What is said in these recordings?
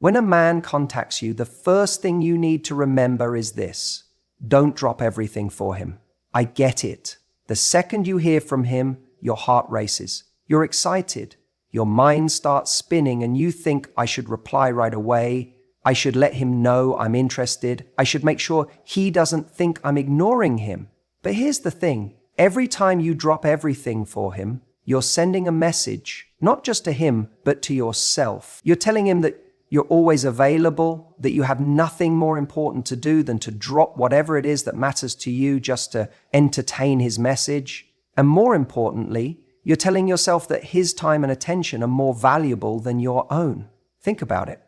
When a man contacts you, the first thing you need to remember is this: don't drop everything for him. I get it. The second you hear from him, your heart races. You're excited. Your mind starts spinning and you think, I should reply right away. I should let him know I'm interested. I should make sure he doesn't think I'm ignoring him. But here's the thing. Every time you drop everything for him, you're sending a message, not just to him, but to yourself. You're telling him that you're always available, that you have nothing more important to do than to drop whatever it is that matters to you just to entertain his message. And more importantly, you're telling yourself that his time and attention are more valuable than your own. Think about it.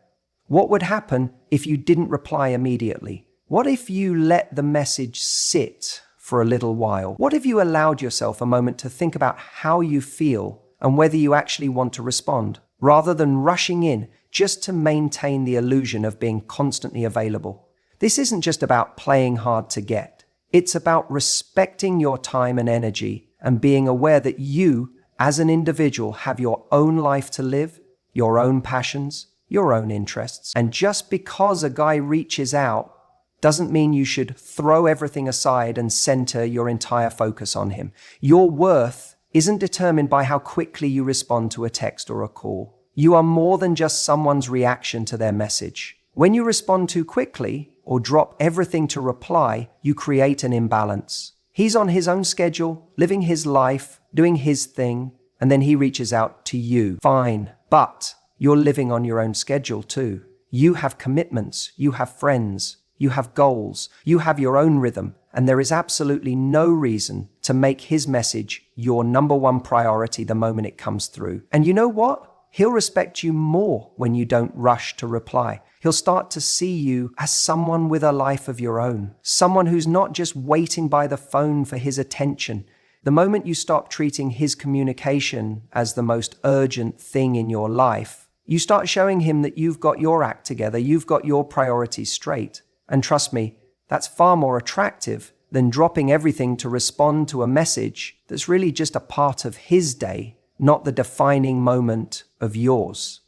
What would happen if you didn't reply immediately? What if you let the message sit for a little while? What if you allowed yourself a moment to think about how you feel and whether you actually want to respond, rather than rushing in just to maintain the illusion of being constantly available? This isn't just about playing hard to get. It's about respecting your time and energy and being aware that you, as an individual, have your own life to live, your own passions, your own interests. And just because a guy reaches out doesn't mean you should throw everything aside and center your entire focus on him. Your worth isn't determined by how quickly you respond to a text or a call. You are more than just someone's reaction to their message. When you respond too quickly or drop everything to reply, you create an imbalance. He's on his own schedule, living his life, doing his thing, and then he reaches out to you. Fine, but you're living on your own schedule too. You have commitments, you have friends, you have goals, you have your own rhythm, and there is absolutely no reason to make his message your number one priority the moment it comes through. And you know what? He'll respect you more when you don't rush to reply. He'll start to see you as someone with a life of your own, someone who's not just waiting by the phone for his attention. The moment you stop treating his communication as the most urgent thing in your life, you start showing him that you've got your act together, you've got your priorities straight. And trust me, that's far more attractive than dropping everything to respond to a message that's really just a part of his day, not the defining moment of yours.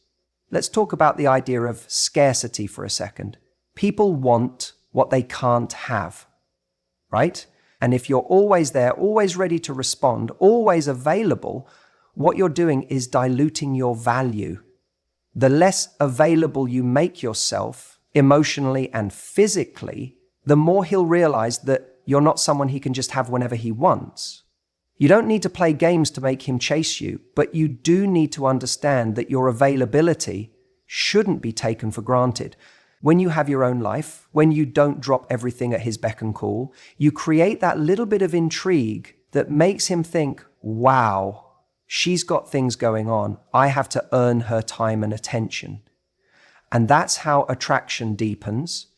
Let's talk about the idea of scarcity for a second. People want what they can't have, right? And if you're always there, always ready to respond, always available, what you're doing is diluting your value. The less available you make yourself, emotionally and physically, the more he'll realize that you're not someone he can just have whenever he wants. You don't need to play games to make him chase you, but you do need to understand that your availability shouldn't be taken for granted. When you have your own life, when you don't drop everything at his beck and call, you create that little bit of intrigue that makes him think, wow, she's got things going on. I have to earn her time and attention. And that's how attraction deepens.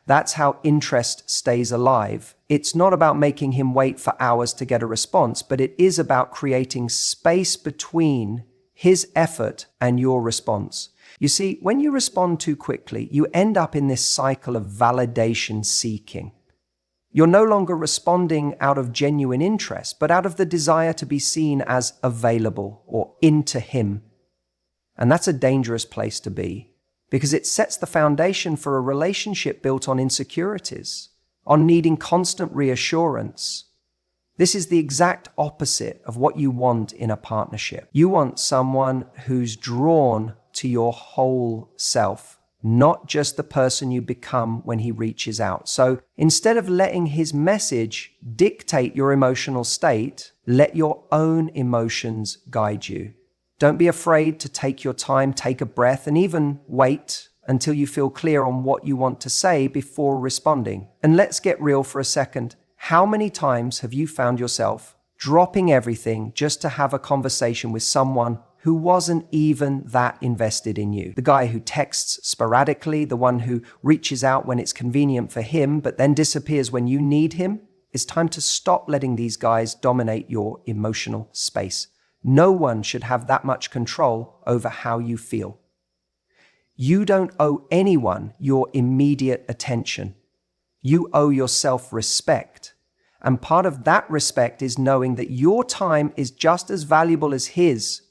That's how interest stays alive. It's not about making him wait for hours to get a response, but it is about creating space between his effort and your response. You see, when you respond too quickly, you end up in this cycle of validation seeking. You're no longer responding out of genuine interest, but out of the desire to be seen as available or into him. And that's a dangerous place to be, because it sets the foundation for a relationship built on insecurities, on needing constant reassurance. This is the exact opposite of what you want in a partnership. You want someone who's drawn to your whole self, not just the person you become when he reaches out. So instead of letting his message dictate your emotional state, let your own emotions guide you. Don't be afraid to take your time, take a breath, and even wait until you feel clear on what you want to say before responding. And let's get real for a second. How many times have you found yourself dropping everything just to have a conversation with someone who wasn't even that invested in you? The guy who texts sporadically, the one who reaches out when it's convenient for him, but then disappears when you need him. It's time to stop letting these guys dominate your emotional space. No one should have that much control over how you feel. You don't owe anyone your immediate attention. You owe yourself respect. And part of that respect is knowing that your time is just as valuable as his.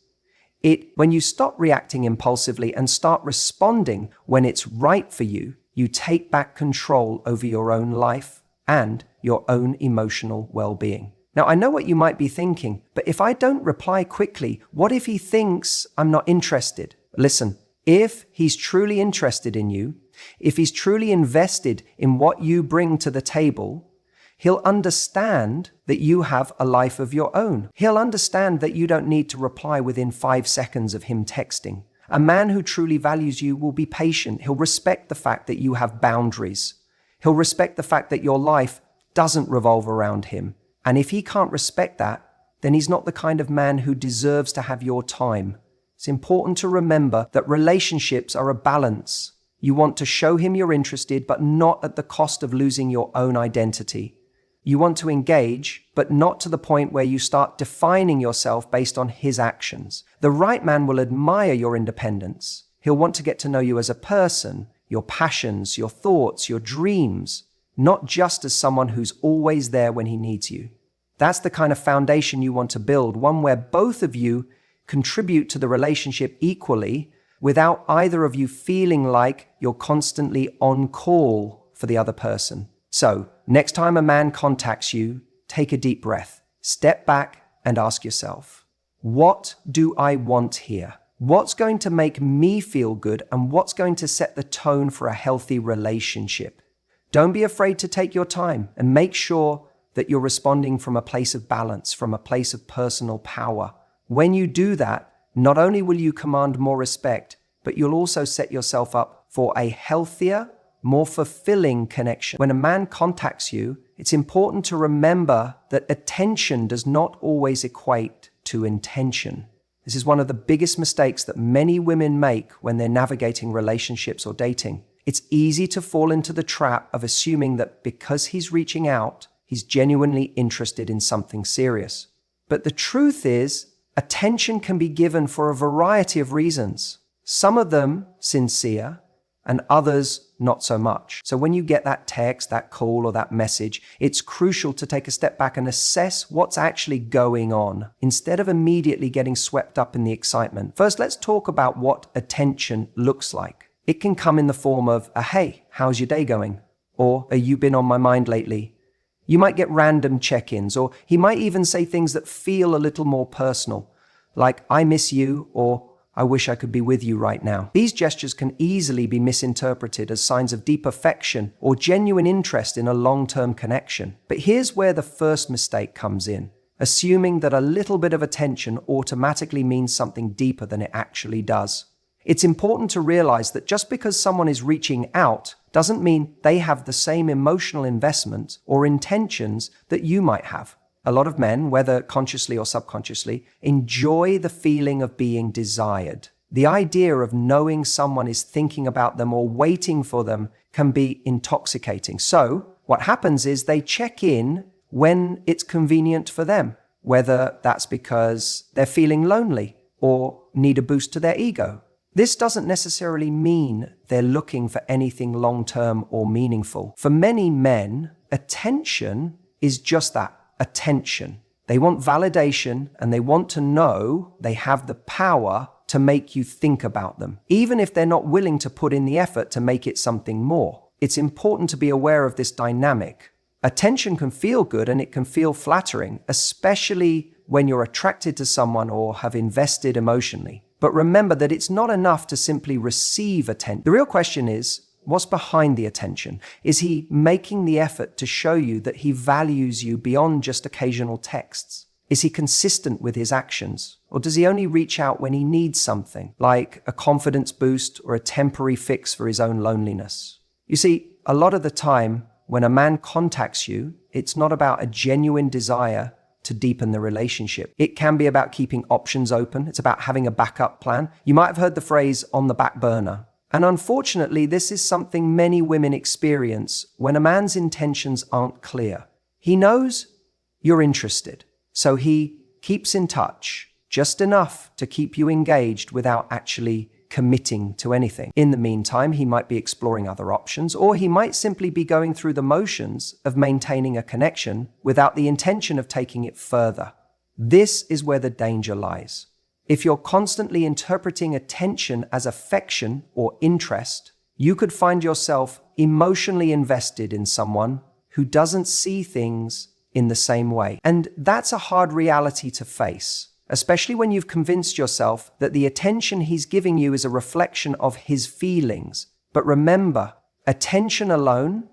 When you stop reacting impulsively and start responding when it's right for you, you take back control over your own life and your own emotional well-being. Now, I know what you might be thinking, but if I don't reply quickly, what if he thinks I'm not interested? Listen, if he's truly interested in you, if he's truly invested in what you bring to the table, he'll understand that you have a life of your own. He'll understand that you don't need to reply within 5 seconds of him texting. A man who truly values you will be patient. He'll respect the fact that you have boundaries. He'll respect the fact that your life doesn't revolve around him. And if he can't respect that, then he's not the kind of man who deserves to have your time. It's important to remember that relationships are a balance. You want to show him you're interested, but not at the cost of losing your own identity. You want to engage, but not to the point where you start defining yourself based on his actions. The right man will admire your independence. He'll want to get to know you as a person, your passions, your thoughts, your dreams, not just as someone who's always there when he needs you. That's the kind of foundation you want to build, one where both of you contribute to the relationship equally without either of you feeling like you're constantly on call for the other person. So, next time a man contacts you, take a deep breath, step back and ask yourself, what do I want here? What's going to make me feel good and what's going to set the tone for a healthy relationship? Don't be afraid to take your time and make sure that you're responding from a place of balance, from a place of personal power. When you do that, not only will you command more respect, but you'll also set yourself up for a healthier, more fulfilling connection. When a man contacts you, it's important to remember that attention does not always equate to intention. This is one of the biggest mistakes that many women make when they're navigating relationships or dating. It's easy to fall into the trap of assuming that because he's reaching out, he's genuinely interested in something serious. But the truth is, attention can be given for a variety of reasons. Some of them sincere, and others not so much. So when you get that text, that call, or that message, it's crucial to take a step back and assess what's actually going on, instead of immediately getting swept up in the excitement. First, let's talk about what attention looks like. It can come in the form of a "Hey, how's your day going?" or a "You been on my mind lately?" You might get random check-ins, or he might even say things that feel a little more personal, like "I miss you," or "I wish I could be with you right now." These gestures can easily be misinterpreted as signs of deep affection or genuine interest in a long-term connection. But here's where the first mistake comes in, assuming that a little bit of attention automatically means something deeper than it actually does. It's important to realize that just because someone is reaching out doesn't mean they have the same emotional investment or intentions that you might have. A lot of men, whether consciously or subconsciously, enjoy the feeling of being desired. The idea of knowing someone is thinking about them or waiting for them can be intoxicating. So what happens is they check in when it's convenient for them, whether that's because they're feeling lonely or need a boost to their ego. This doesn't necessarily mean they're looking for anything long-term or meaningful. For many men, attention is just that. Attention. They want validation and they want to know they have the power to make you think about them, even if they're not willing to put in the effort to make it something more. It's important to be aware of this dynamic. Attention can feel good and it can feel flattering, especially when you're attracted to someone or have invested emotionally. But remember that it's not enough to simply receive attention. The real question is, what's behind the attention? Is he making the effort to show you that he values you beyond just occasional texts? Is he consistent with his actions? Or does he only reach out when he needs something, like a confidence boost or a temporary fix for his own loneliness? You see, a lot of the time, when a man contacts you, it's not about a genuine desire to deepen the relationship. It can be about keeping options open. It's about having a backup plan. You might have heard the phrase "on the back burner." And unfortunately, this is something many women experience when a man's intentions aren't clear. He knows you're interested, so he keeps in touch, just enough to keep you engaged without actually committing to anything. In the meantime, he might be exploring other options, or he might simply be going through the motions of maintaining a connection without the intention of taking it further. This is where the danger lies. If you're constantly interpreting attention as affection or interest, you could find yourself emotionally invested in someone who doesn't see things in the same way. And that's a hard reality to face, especially when you've convinced yourself that the attention he's giving you is a reflection of his feelings. But remember, attention alone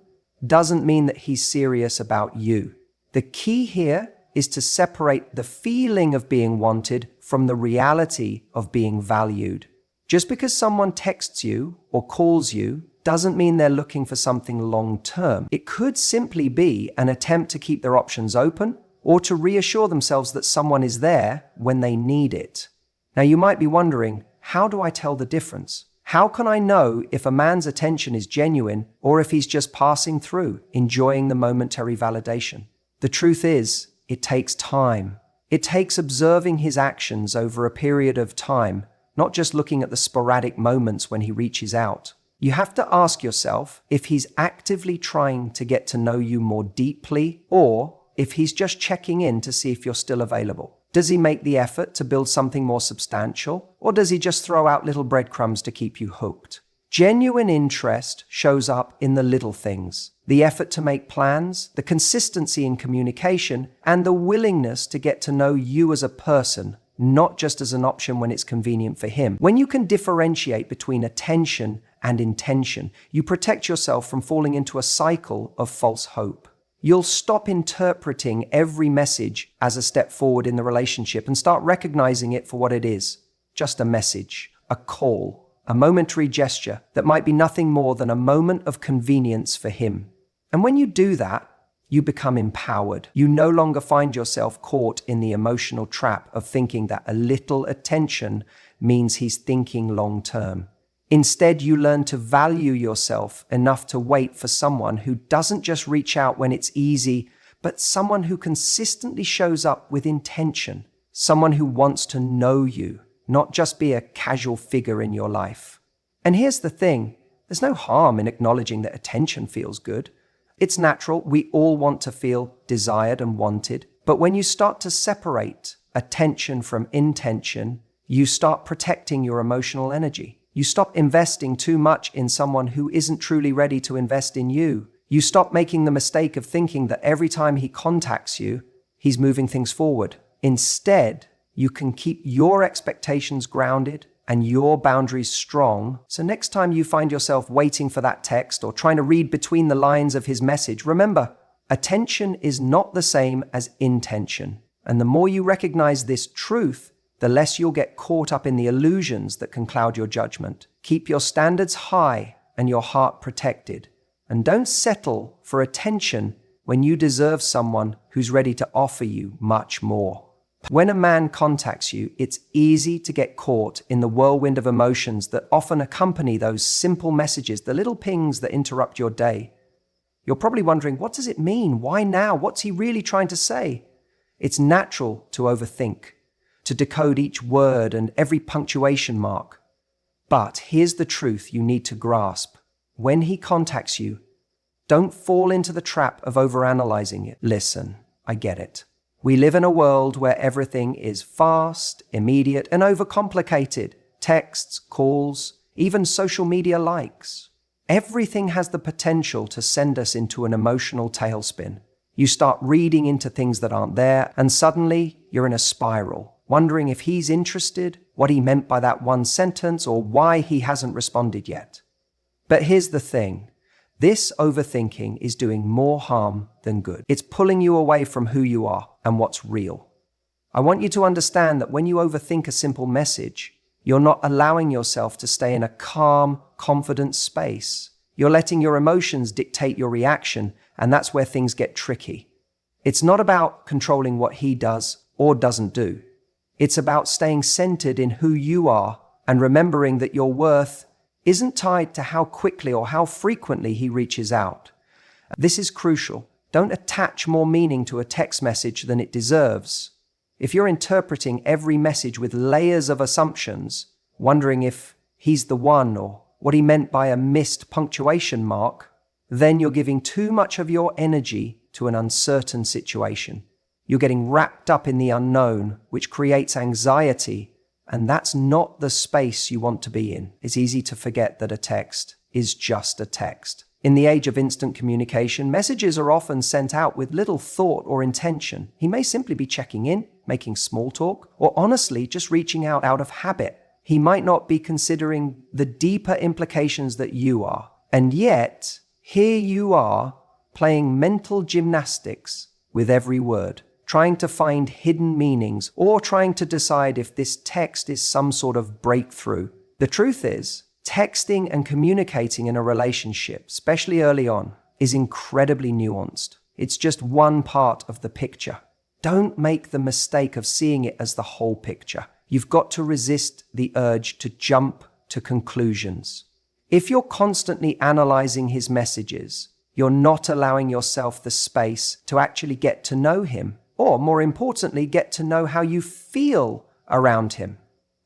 doesn't mean that he's serious about you. The key here is to separate the feeling of being wanted from the reality of being valued. Just because someone texts you or calls you doesn't mean they're looking for something long-term. It could simply be an attempt to keep their options open or to reassure themselves that someone is there when they need it. Now, you might be wondering, how do I tell the difference? How can I know if a man's attention is genuine or if he's just passing through, enjoying the momentary validation? The truth is, it takes time. It takes observing his actions over a period of time, not just looking at the sporadic moments when he reaches out. You have to ask yourself if he's actively trying to get to know you more deeply or if he's just checking in to see if you're still available. Does he make the effort to build something more substantial, or does he just throw out little breadcrumbs to keep you hooked? Genuine interest shows up in the little things, the effort to make plans, the consistency in communication, and the willingness to get to know you as a person, not just as an option when it's convenient for him. When you can differentiate between attention and intention, you protect yourself from falling into a cycle of false hope. You'll stop interpreting every message as a step forward in the relationship and start recognizing it for what it is. Just a message, a call, a momentary gesture that might be nothing more than a moment of convenience for him. And when you do that, you become empowered. You no longer find yourself caught in the emotional trap of thinking that a little attention means he's thinking long term. Instead, you learn to value yourself enough to wait for someone who doesn't just reach out when it's easy, but someone who consistently shows up with intention, someone who wants to know you, not just be a casual figure in your life. And here's the thing, there's no harm in acknowledging that attention feels good. It's natural, we all want to feel desired and wanted, but when you start to separate attention from intention, you start protecting your emotional energy. You stop investing too much in someone who isn't truly ready to invest in you. You stop making the mistake of thinking that every time he contacts you, he's moving things forward. Instead, you can keep your expectations grounded and your boundaries strong. So next time you find yourself waiting for that text or trying to read between the lines of his message, remember, attention is not the same as intention. And the more you recognize this truth, the less you'll get caught up in the illusions that can cloud your judgment. Keep your standards high and your heart protected. And don't settle for attention when you deserve someone who's ready to offer you much more. When a man contacts you, it's easy to get caught in the whirlwind of emotions that often accompany those simple messages, the little pings that interrupt your day. You're probably wondering, what does it mean? Why now? What's he really trying to say? It's natural to overthink, to decode each word and every punctuation mark. But here's the truth you need to grasp. When he contacts you, don't fall into the trap of overanalyzing it. Listen, I get it. We live in a world where everything is fast, immediate, and overcomplicated. Texts, calls, even social media likes. Everything has the potential to send us into an emotional tailspin. You start reading into things that aren't there, and suddenly you're in a spiral, wondering if he's interested, what he meant by that one sentence, or why he hasn't responded yet. But here's the thing. This overthinking is doing more harm than good. It's pulling you away from who you are and what's real. I want you to understand that when you overthink a simple message, you're not allowing yourself to stay in a calm, confident space. You're letting your emotions dictate your reaction, and that's where things get tricky. It's not about controlling what he does or doesn't do. It's about staying centered in who you are and remembering that your worth isn't tied to how quickly or how frequently he reaches out. This is crucial. Don't attach more meaning to a text message than it deserves. If you're interpreting every message with layers of assumptions, wondering if he's the one or what he meant by a missed punctuation mark, then you're giving too much of your energy to an uncertain situation. You're getting wrapped up in the unknown, which creates anxiety And that's not the space you want to be in. It's easy to forget that a text is just a text. In the age of instant communication, messages are often sent out with little thought or intention. He may simply be checking in, making small talk, or honestly just reaching out of habit. He might not be considering the deeper implications that you are. And yet, here you are playing mental gymnastics with every word, trying to find hidden meanings or trying to decide if this text is some sort of breakthrough. The truth is, texting and communicating in a relationship, especially early on, is incredibly nuanced. It's just one part of the picture. Don't make the mistake of seeing it as the whole picture. You've got to resist the urge to jump to conclusions. If you're constantly analyzing his messages, you're not allowing yourself the space to actually get to know him, or more importantly, get to know how you feel around him.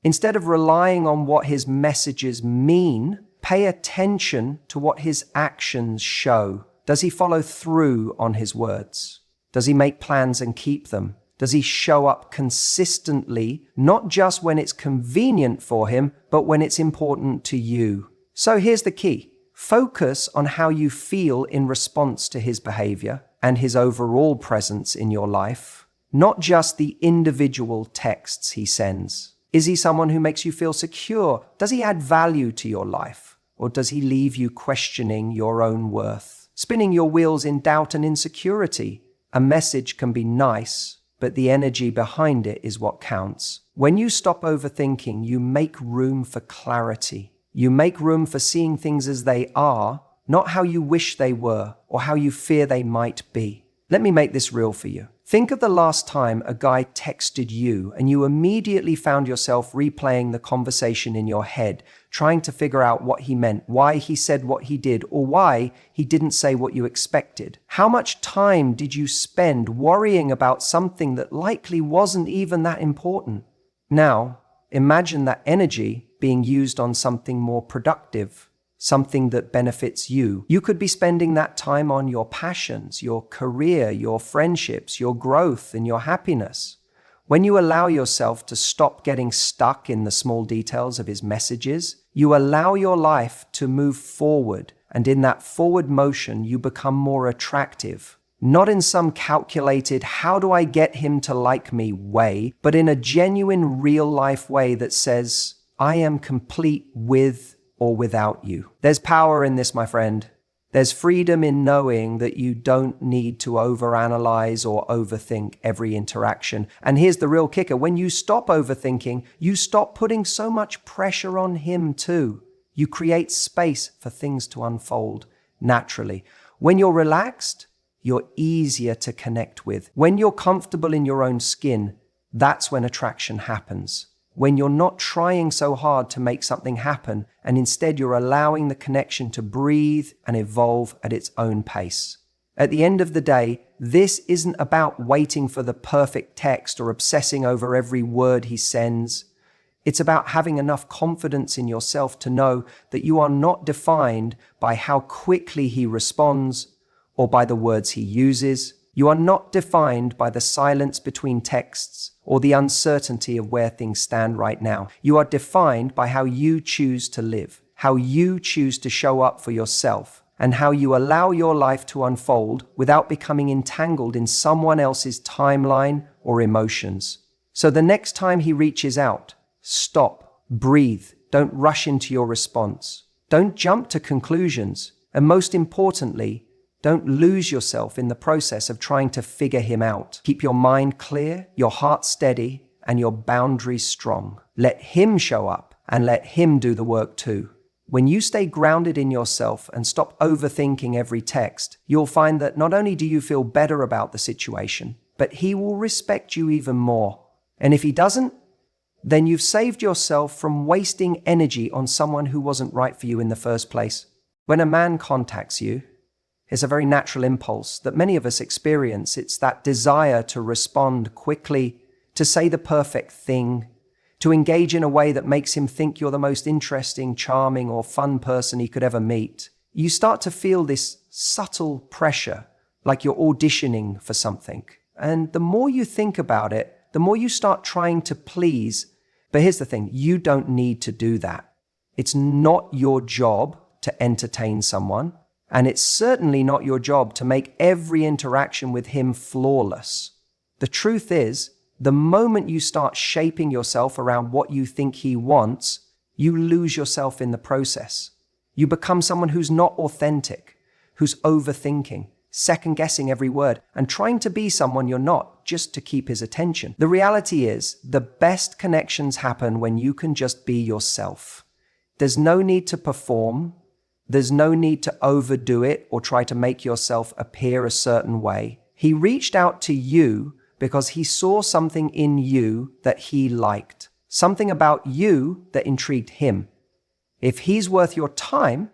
Instead of relying on what his messages mean, pay attention to what his actions show. Does he follow through on his words? Does he make plans and keep them? Does he show up consistently, not just when it's convenient for him, but when it's important to you? So here's the key. Focus on how you feel in response to his behavior and his overall presence in your life, not just the individual texts he sends. Is he someone who makes you feel secure? Does he add value to your life? Or does he leave you questioning your own worth, spinning your wheels in doubt and insecurity? A message can be nice, but the energy behind it is what counts. When you stop overthinking, you make room for clarity. You make room for seeing things as they are, not how you wish they were or how you fear they might be. Let me make this real for you. Think of the last time a guy texted you and you immediately found yourself replaying the conversation in your head, trying to figure out what he meant, why he said what he did, or why he didn't say what you expected. How much time did you spend worrying about something that likely wasn't even that important? Now, imagine that energy being used on something more productive, something that benefits you. You could be spending that time on your passions, your career, your friendships, your growth, and your happiness. When you allow yourself to stop getting stuck in the small details of his messages, you allow your life to move forward, and in that forward motion, you become more attractive. Not in some calculated, how do I get him to like me way, but in a genuine real-life way that says, I am complete with or without you. There's power in this, my friend. There's freedom in knowing that you don't need to overanalyze or overthink every interaction. And here's the real kicker. When you stop overthinking, you stop putting so much pressure on him too. You create space for things to unfold naturally. When you're relaxed, you're easier to connect with. When you're comfortable in your own skin, that's when attraction happens. When you're not trying so hard to make something happen, and instead you're allowing the connection to breathe and evolve at its own pace. At the end of the day, this isn't about waiting for the perfect text or obsessing over every word he sends. It's about having enough confidence in yourself to know that you are not defined by how quickly he responds or by the words he uses. You are not defined by the silence between texts or the uncertainty of where things stand right now. You are defined by how you choose to live, how you choose to show up for yourself, and how you allow your life to unfold without becoming entangled in someone else's timeline or emotions. So the next time he reaches out, stop, breathe, don't rush into your response. Don't jump to conclusions, and most importantly, don't lose yourself in the process of trying to figure him out. Keep your mind clear, your heart steady, and your boundaries strong. Let him show up and let him do the work too. When you stay grounded in yourself and stop overthinking every text, you'll find that not only do you feel better about the situation, but he will respect you even more. And if he doesn't, then you've saved yourself from wasting energy on someone who wasn't right for you in the first place. When a man contacts you, it's a very natural impulse that many of us experience. It's that desire to respond quickly, to say the perfect thing, to engage in a way that makes him think you're the most interesting, charming, or fun person he could ever meet. You start to feel this subtle pressure, like you're auditioning for something. And the more you think about it, the more you start trying to please, But here's the thing, you don't need to do that. It's not your job to entertain someone, and it's certainly not your job to make every interaction with him flawless. The truth is, the moment you start shaping yourself around what you think he wants, you lose yourself in the process. You become someone who's not authentic, who's overthinking, second-guessing every word, and trying to be someone you're not just to keep his attention. The reality is, the best connections happen when you can just be yourself. There's no need to perform. There's no need to overdo it or try to make yourself appear a certain way. He reached out to you because he saw something in you that he liked, something about you that intrigued him. If he's worth your time,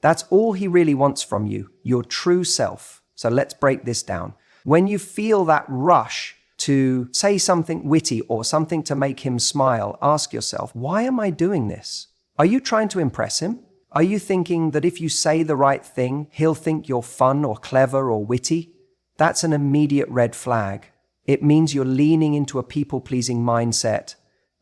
that's all he really wants from you, your true self. So let's break this down. When you feel that rush to say something witty or something to make him smile, ask yourself, why am I doing this? Are you trying to impress him? Are you thinking that if you say the right thing, he'll think you're fun or clever or witty? That's an immediate red flag. It means you're leaning into a people-pleasing mindset,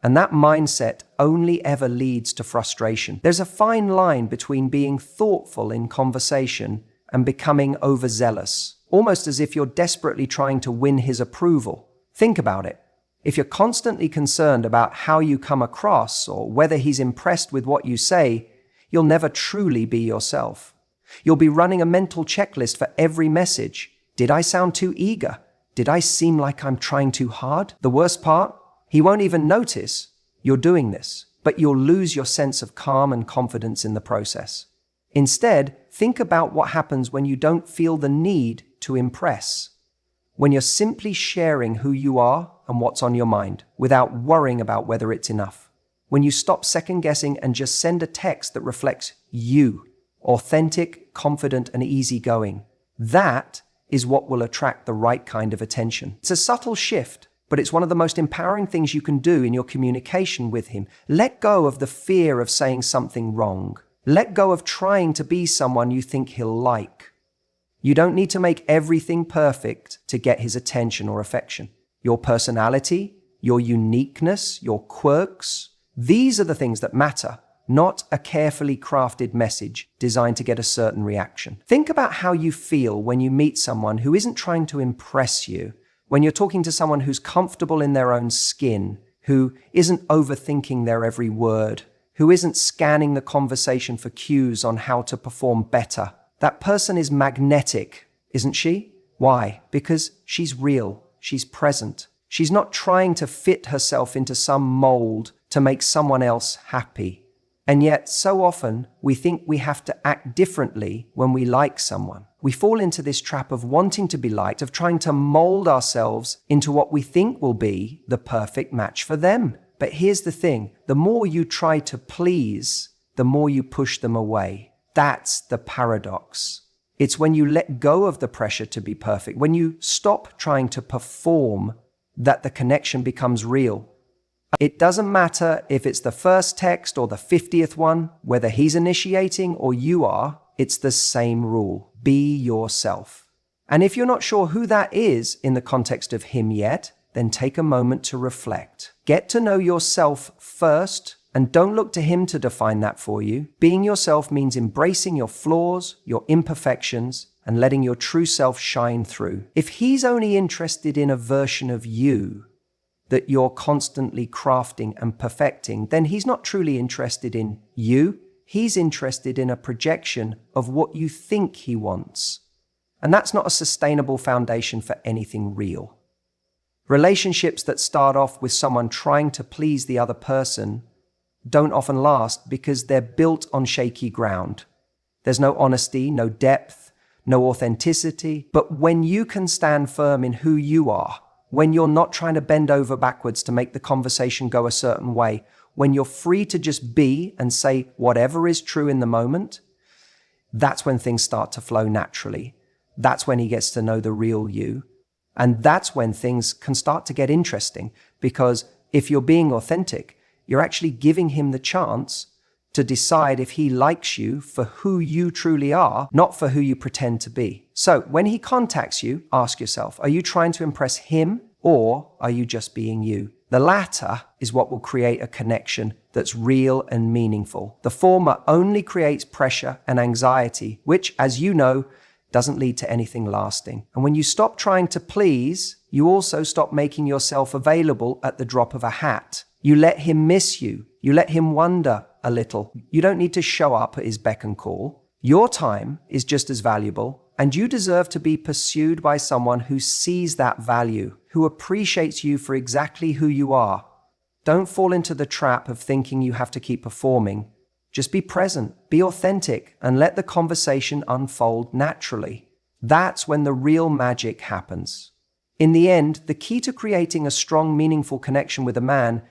and that mindset only ever leads to frustration. There's a fine line between being thoughtful in conversation and becoming overzealous, almost as if you're desperately trying to win his approval. Think about it. If you're constantly concerned about how you come across or whether he's impressed with what you say, you'll never truly be yourself. You'll be running a mental checklist for every message. Did I sound too eager? Did I seem like I'm trying too hard? The worst part? He won't even notice you're doing this, but you'll lose your sense of calm and confidence in the process. Instead, think about what happens when you don't feel the need to impress. When you're simply sharing who you are and what's on your mind without worrying about whether it's enough. When you stop second-guessing and just send a text that reflects you, authentic, confident, and easygoing. That is what will attract the right kind of attention. It's a subtle shift, but it's one of the most empowering things you can do in your communication with him. Let go of the fear of saying something wrong. Let go of trying to be someone you think he'll like. You don't need to make everything perfect to get his attention or affection. Your personality, your uniqueness, your quirks, these are the things that matter, not a carefully crafted message designed to get a certain reaction. Think about how you feel when you meet someone who isn't trying to impress you, when you're talking to someone who's comfortable in their own skin, who isn't overthinking their every word, who isn't scanning the conversation for cues on how to perform better. That person is magnetic, isn't she? Why? Because she's real, she's present. She's not trying to fit herself into some mold to make someone else happy. And yet, so often, we think we have to act differently when we like someone. We fall into this trap of wanting to be liked, of trying to mold ourselves into what we think will be the perfect match for them. But here's the thing, the more you try to please, the more you push them away. That's the paradox. It's when you let go of the pressure to be perfect, when you stop trying to perform, that the connection becomes real. It doesn't matter if it's the first text or the 50th one, whether he's initiating or you are, it's the same rule. Be yourself. And if you're not sure who that is in the context of him yet, then take a moment to reflect. Get to know yourself first, and don't look to him to define that for you. Being yourself means embracing your flaws, your imperfections, and letting your true self shine through. If he's only interested in a version of you that you're constantly crafting and perfecting, then he's not truly interested in you. He's interested in a projection of what you think he wants. And that's not a sustainable foundation for anything real. Relationships that start off with someone trying to please the other person don't often last because they're built on shaky ground. There's no honesty, no depth, no authenticity. But when you can stand firm in who you are, when you're not trying to bend over backwards to make the conversation go a certain way, when you're free to just be and say whatever is true in the moment, that's when things start to flow naturally. That's when he gets to know the real you. And that's when things can start to get interesting, because if you're being authentic, you're actually giving him the chance to decide if he likes you for who you truly are, not for who you pretend to be. So when he contacts you, ask yourself, are you trying to impress him or are you just being you? The latter is what will create a connection that's real and meaningful. The former only creates pressure and anxiety, which, as you know, doesn't lead to anything lasting. And when you stop trying to please, you also stop making yourself available at the drop of a hat. You let him miss you. You let him wonder a little. You don't need to show up at his beck and call. Your time is just as valuable, and you deserve to be pursued by someone who sees that value, who appreciates you for exactly who you are. Don't fall into the trap of thinking you have to keep performing. Just be present, be authentic, and let the conversation unfold naturally. That's when the real magic happens. In the end, the key to creating a strong, meaningful connection with a man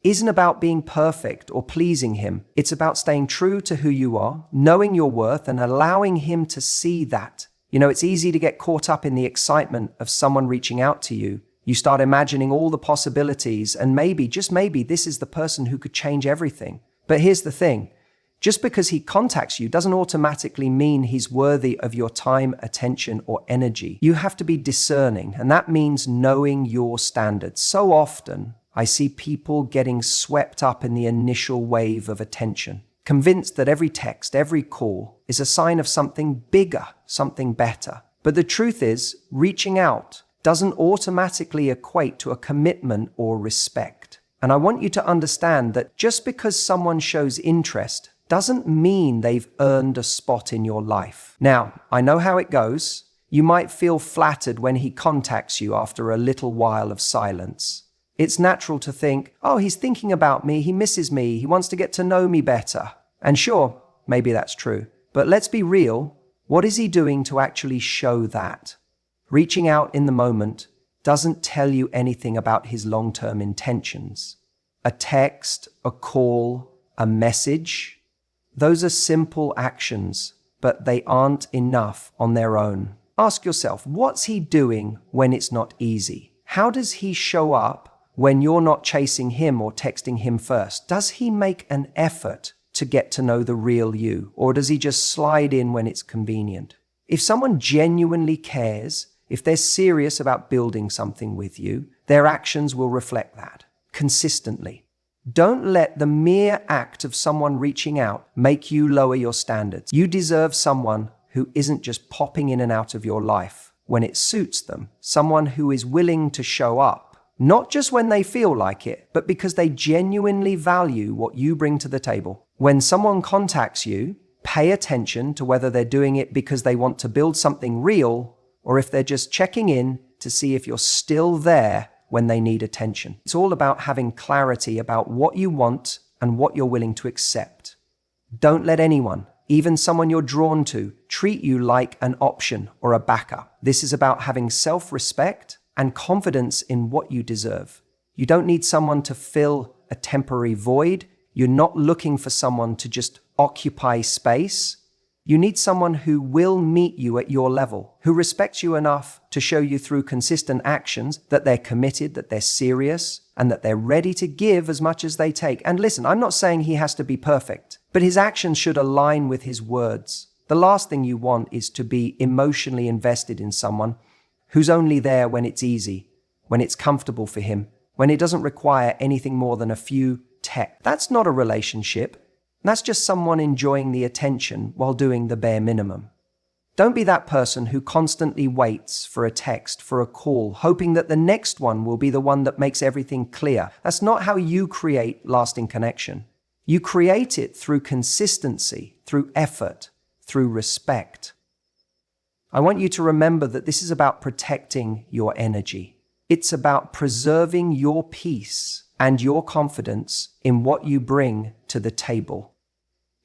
isn't about being perfect or pleasing him. It's about staying true to who you are, knowing your worth, and allowing him to see that. It's easy to get caught up in the excitement of someone reaching out to you. You start imagining all the possibilities, and maybe, just maybe, this is the person who could change everything. But here's the thing. Just because he contacts you doesn't automatically mean he's worthy of your time, attention, or energy. You have to be discerning, and that means knowing your standards. So often, I see people getting swept up in the initial wave of attention, convinced that every text, every call is a sign of something bigger, something better. But the truth is, reaching out doesn't automatically equate to a commitment or respect. And I want you to understand that just because someone shows interest doesn't mean they've earned a spot in your life. Now, I know how it goes. You might feel flattered when he contacts you after a little while of silence. It's natural to think, oh, he's thinking about me, he misses me, he wants to get to know me better. And sure, maybe that's true. But let's be real, what is he doing to actually show that? Reaching out in the moment doesn't tell you anything about his long-term intentions. A text, a call, a message, those are simple actions, but they aren't enough on their own. Ask yourself, what's he doing when it's not easy? How does he show up when you're not chasing him or texting him first? Does he make an effort to get to know the real you, or does he just slide in when it's convenient? If someone genuinely cares, if they're serious about building something with you, their actions will reflect that consistently. Don't let the mere act of someone reaching out make you lower your standards. You deserve someone who isn't just popping in and out of your life when it suits them, someone who is willing to show up, not just when they feel like it, but because they genuinely value what you bring to the table. When someone contacts you, pay attention to whether they're doing it because they want to build something real, or if they're just checking in to see if you're still there when they need attention. It's all about having clarity about what you want and what you're willing to accept. Don't let anyone, even someone you're drawn to, treat you like an option or a backup. This is about having self-respect and confidence in what you deserve. You don't need someone to fill a temporary void. You're not looking for someone to just occupy space. You need someone who will meet you at your level, who respects you enough to show you through consistent actions that they're committed, that they're serious, and that they're ready to give as much as they take. And listen, I'm not saying he has to be perfect, but his actions should align with his words. The last thing you want is to be emotionally invested in someone who's only there when it's easy, when it's comfortable for him, when it doesn't require anything more than a few texts. That's not a relationship. That's just someone enjoying the attention while doing the bare minimum. Don't be that person who constantly waits for a text, for a call, hoping that the next one will be the one that makes everything clear. That's not how you create lasting connection. You create it through consistency, through effort, through respect. I want you to remember that this is about protecting your energy. It's about preserving your peace and your confidence in what you bring to the table.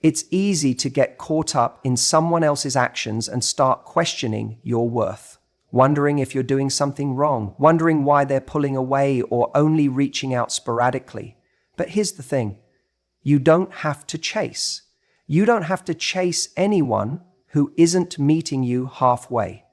It's easy to get caught up in someone else's actions and start questioning your worth, wondering if you're doing something wrong, wondering why they're pulling away or only reaching out sporadically. But here's the thing, you don't have to chase. You don't have to chase anyone who isn't meeting you halfway.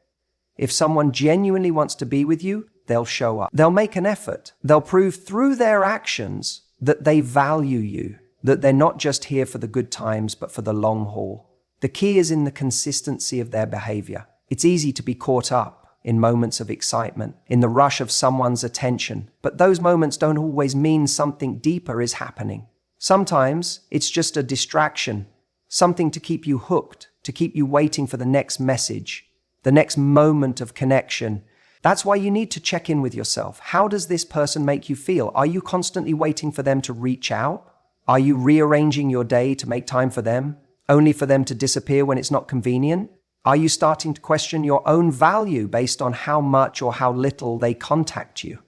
If someone genuinely wants to be with you, they'll show up. They'll make an effort. They'll prove through their actions that they value you, that they're not just here for the good times, but for the long haul. The key is in the consistency of their behavior. It's easy to be caught up in moments of excitement, in the rush of someone's attention. But those moments don't always mean something deeper is happening. Sometimes it's just a distraction, something to keep you hooked, to keep you waiting for the next message, the next moment of connection. That's why you need to check in with yourself. How does this person make you feel? Are you constantly waiting for them to reach out? Are you rearranging your day to make time for them, only for them to disappear when it's not convenient? Are you starting to question your own value based on how much or how little they contact you?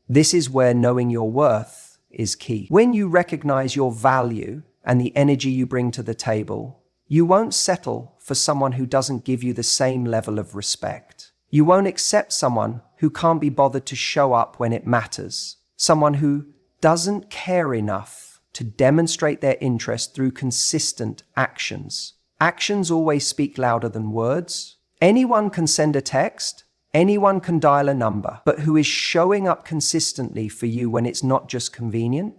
This is where knowing your worth is key. When you recognize your value and the energy you bring to the table, you won't settle for someone who doesn't give you the same level of respect. You won't accept someone who can't be bothered to show up when it matters, someone who doesn't care enough to demonstrate their interest through consistent actions. Actions always speak louder than words. Anyone can send a text, anyone can dial a number, but who is showing up consistently for you when it's not just convenient?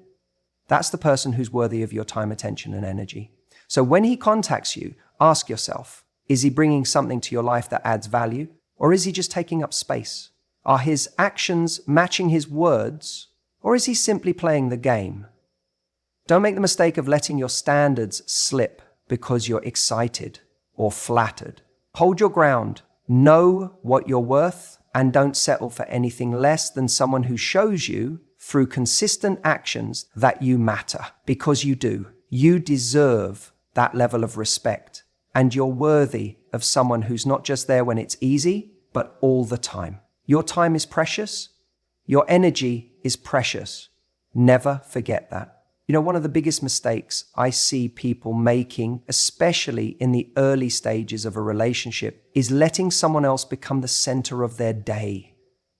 That's the person who's worthy of your time, attention, and energy. So when he contacts you, ask yourself, is he bringing something to your life that adds value? Or is he just taking up space? Are his actions matching his words? Or is he simply playing the game? Don't make the mistake of letting your standards slip because you're excited or flattered. Hold your ground, know what you're worth, and don't settle for anything less than someone who shows you through consistent actions that you matter, because you do. You deserve that level of respect, and you're worthy of someone who's not just there when it's easy, but all the time. Your time is precious. Your energy is precious. Never forget that. You know, one of the biggest mistakes I see people making, especially in the early stages of a relationship, is letting someone else become the center of their day.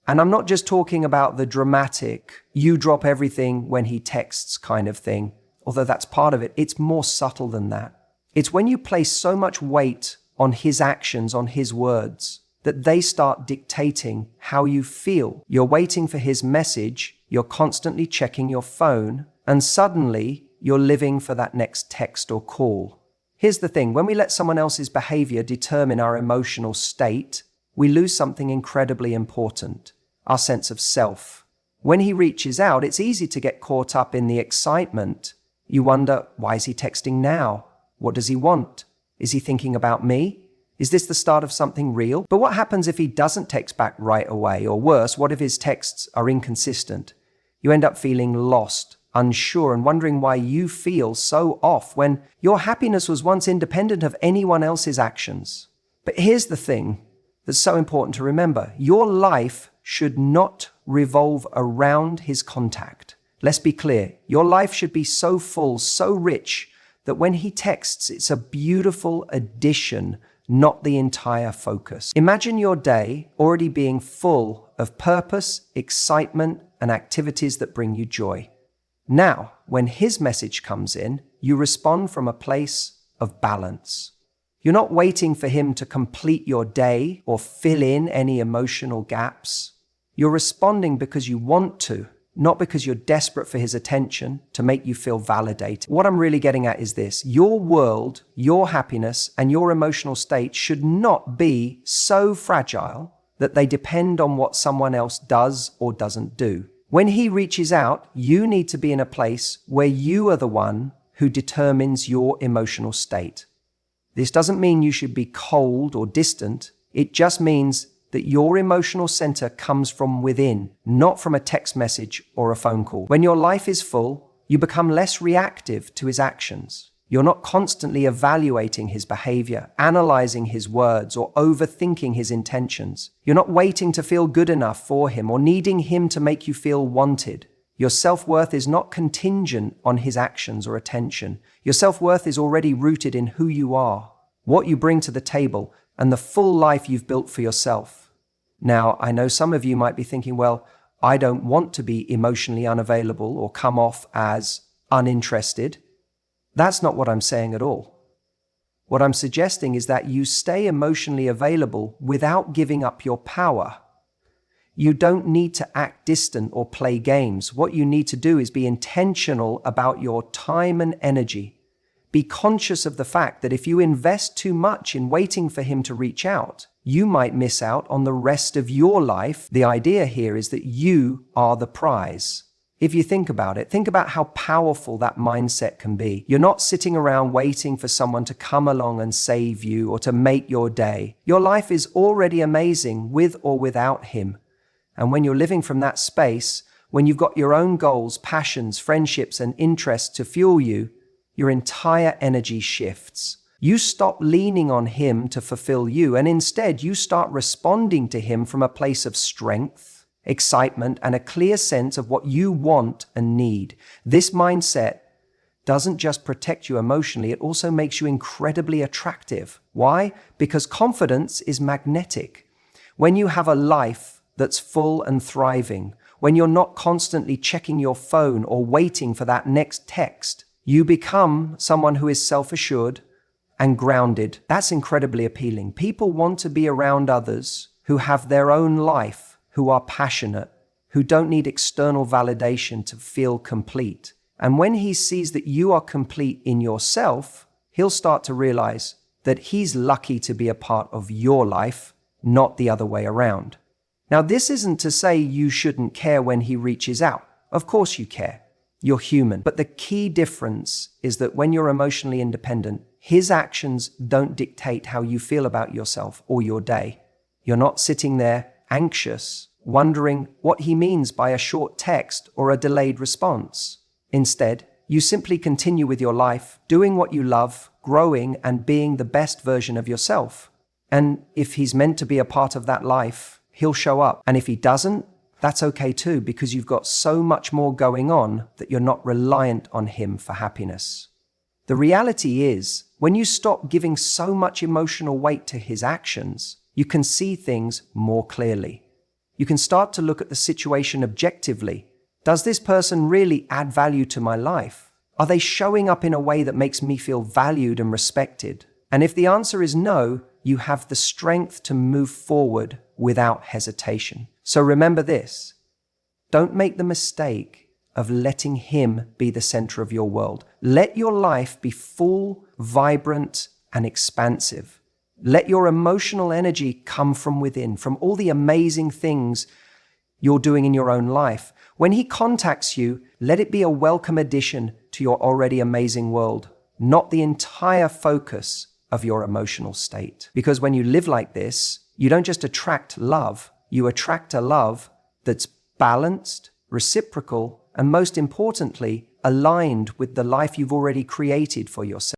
And I'm not just talking about the dramatic, you drop everything when he texts kind of thing, although that's part of it. It's more subtle than that. It's when you place so much weight on his actions, on his words, that they start dictating how you feel. You're waiting for his message, you're constantly checking your phone, and suddenly you're living for that next text or call. Here's the thing, when we let someone else's behavior determine our emotional state, we lose something incredibly important, our sense of self. When he reaches out, it's easy to get caught up in the excitement. You wonder, why is he texting now? What does he want? Is he thinking about me? Is this the start of something real? But what happens if he doesn't text back right away? Or worse, what if his texts are inconsistent? You end up feeling lost, unsure, and wondering why you feel so off when your happiness was once independent of anyone else's actions. But here's the thing that's so important to remember. Your life should not revolve around his contact. Let's be clear. Your life should be so full, so rich, that when he texts, it's a beautiful addition, not the entire focus. Imagine your day already being full of purpose, excitement, and activities that bring you joy. Now, when his message comes in, you respond from a place of balance. You're not waiting for him to complete your day or fill in any emotional gaps. You're responding because you want to, not because you're desperate for his attention to make you feel validated. What I'm really getting at is this: your world, your happiness, and your emotional state should not be so fragile that they depend on what someone else does or doesn't do. When he reaches out, you need to be in a place where you are the one who determines your emotional state. This doesn't mean you should be cold or distant. It just means that your emotional center comes from within, not from a text message or a phone call. When your life is full, you become less reactive to his actions. You're not constantly evaluating his behavior, analyzing his words, or overthinking his intentions. You're not waiting to feel good enough for him or needing him to make you feel wanted. Your self-worth is not contingent on his actions or attention. Your self-worth is already rooted in who you are, what you bring to the table, and the full life you've built for yourself. Now, I know some of you might be thinking, well, I don't want to be emotionally unavailable or come off as uninterested. That's not what I'm saying at all. What I'm suggesting is that you stay emotionally available without giving up your power. You don't need to act distant or play games. What you need to do is be intentional about your time and energy. Be conscious of the fact that if you invest too much in waiting for him to reach out, you might miss out on the rest of your life. The idea here is that you are the prize. If you think about it, think about how powerful that mindset can be. You're not sitting around waiting for someone to come along and save you or to make your day. Your life is already amazing with or without him. And when you're living from that space, when you've got your own goals, passions, friendships, and interests to fuel you, your entire energy shifts. You stop leaning on him to fulfill you, and instead you start responding to him from a place of strength, excitement, and a clear sense of what you want and need. This mindset doesn't just protect you emotionally, it also makes you incredibly attractive. Why? Because confidence is magnetic. When you have a life that's full and thriving, when you're not constantly checking your phone or waiting for that next text, you become someone who is self-assured and grounded. That's incredibly appealing. People want to be around others who have their own life, who are passionate, who don't need external validation to feel complete. And when he sees that you are complete in yourself, he'll start to realize that he's lucky to be a part of your life, not the other way around. Now, this isn't to say you shouldn't care when he reaches out. Of course you care. You're human. But the key difference is that when you're emotionally independent, his actions don't dictate how you feel about yourself or your day. You're not sitting there anxious, wondering what he means by a short text or a delayed response. Instead, you simply continue with your life, doing what you love, growing and being the best version of yourself. And if he's meant to be a part of that life, he'll show up. And if he doesn't, that's okay too, because you've got so much more going on that you're not reliant on him for happiness. The reality is, when you stop giving so much emotional weight to his actions, you can see things more clearly. You can start to look at the situation objectively. Does this person really add value to my life? Are they showing up in a way that makes me feel valued and respected? And if the answer is no, you have the strength to move forward without hesitation. So remember this, don't make the mistake of letting him be the center of your world. Let your life be full, vibrant, and expansive. Let your emotional energy come from within, from all the amazing things you're doing in your own life. When he contacts you, let it be a welcome addition to your already amazing world, not the entire focus of your emotional state. Because when you live like this, you don't just attract love, you attract a love that's balanced, reciprocal, and most importantly, aligned with the life you've already created for yourself.